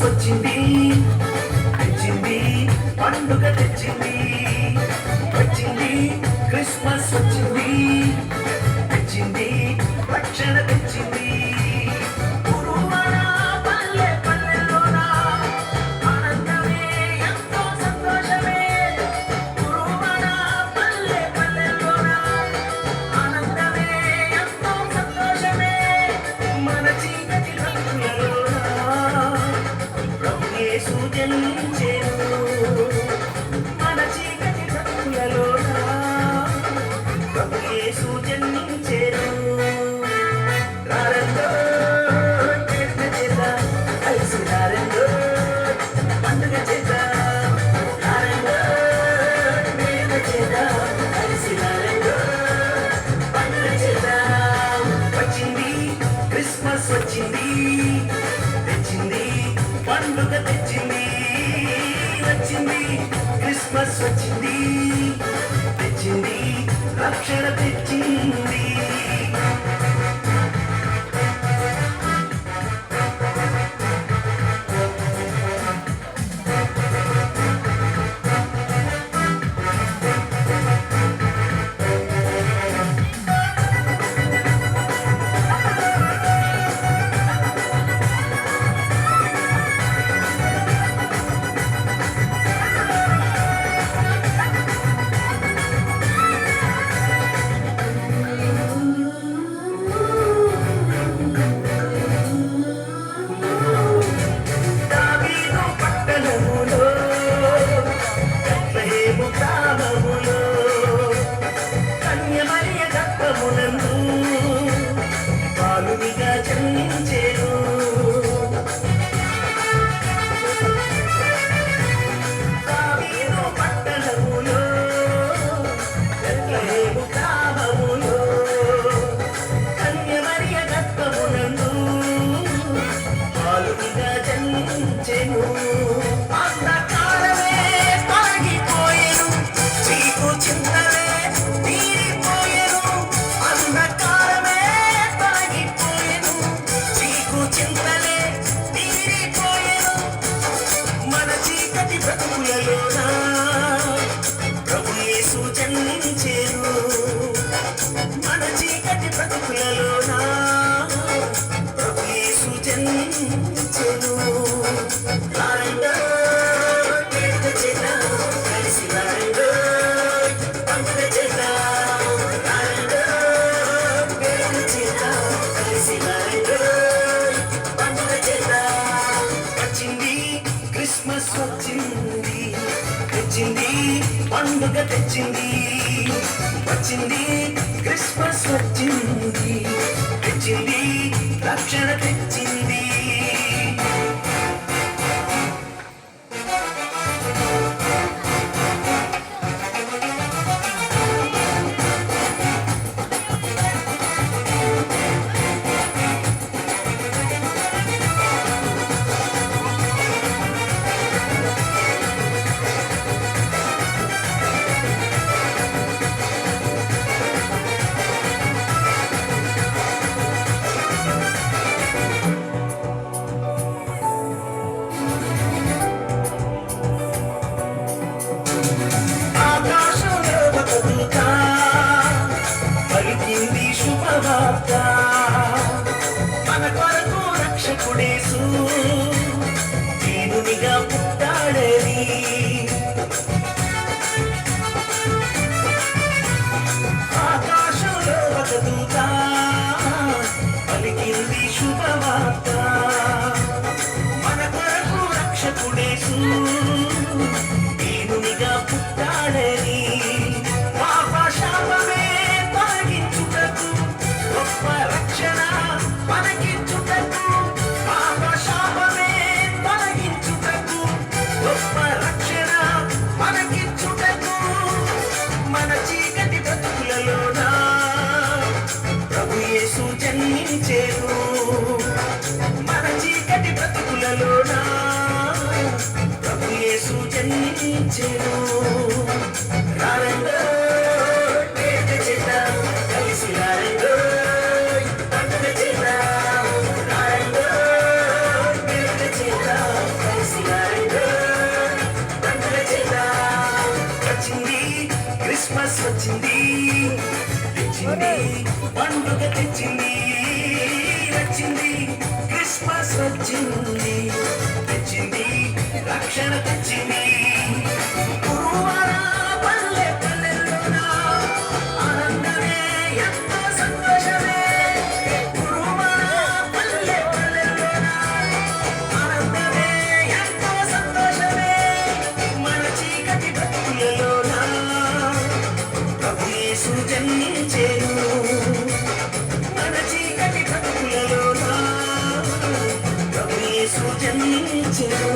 వచ్చింది తెచ్చింది పండుగ తెచ్చింది వచ్చింది క్రిస్మస్ వచ్చింది తెచ్చింది రక్షణ తెచ్చింది మన చీకటి బ్రతుకులలోన ప్రభు యేసు జన్మించెను. రారండో వేడుక చేద్దాం, కలిసి రారండో పండుగ చేద్దాం. రారండో వేడుక చేద్దాం, కలిసి రారండో పండుగ చేద్దాం. వచ్చింది క్రిస్మస్ వచ్చింది తెచ్చింది పండుగ తెచ్చింది వచ్చింది క్రిస్మస్ వచ్చింది తెచ్చింది రక్షణ తెచ్చింది. బాలునిగా జన్మించెను. దావీదు పట్టణములో బెత్లెహేము గ్రామములో కన్యమరియ గర్భమునందు బాలునిగా జన్మించెను. అంధకారమే తొలగిపోయెను, చీకు చింతలే తీరిపోయెను. అంధకారమే తొలగిపోయెను, చీకు చింతలే తీరిపోయెను. మన చీకటి బ్రతుకులలోన ప్రభు యేసు జన్మించెను. మన చీకటి బ్రతుకులలోన ప్రభు యేసు జన్మించెను. రారండో వేడుక చేద్దాం, కలిసి రారండో పండుగ చేద్దాం. రారండో వేడుక చేద్దాం, కలిసి రారండో పండుగ చేద్దాం. వచ్చింది క్రిస్మస్ వచ్చింది తెచ్చింది పండుగ తెచ్చింది వచ్చింది క్రిస్మస్ వచ్చింది తెచ్చింది రక్షణ తెచ్చింది. జన్మించెను. రారండో వేడుక చేద్దాం, కలిసి రారండో పండుగ చేద్దాం. రారండో వేడుక చేద్దాం, కలిసి రారండో పండుగ చేద్దాం. వచ్చింది క్రిస్మస్ వచ్చింది, తెచ్చింది పండుగ తెచ్చింది. వచ్చింది క్రిస్మస్ వచ్చింది, తెచ్చింది రక్షణ తెచ్చింది. గురువార పల్లె పల్లెల్లోన ఆనందమే ఎంతో సంతోషమే. గురువార పల్లె పల్లెల్లోన ఆనందమే ఎంతో సంతోషమే. మన చీకటి బ్రతుకులలోన ప్రభు యేసు జన్మించెను. మన చీకటి బ్రతుకులలోన ప్రభు యేసు జన్మించెను.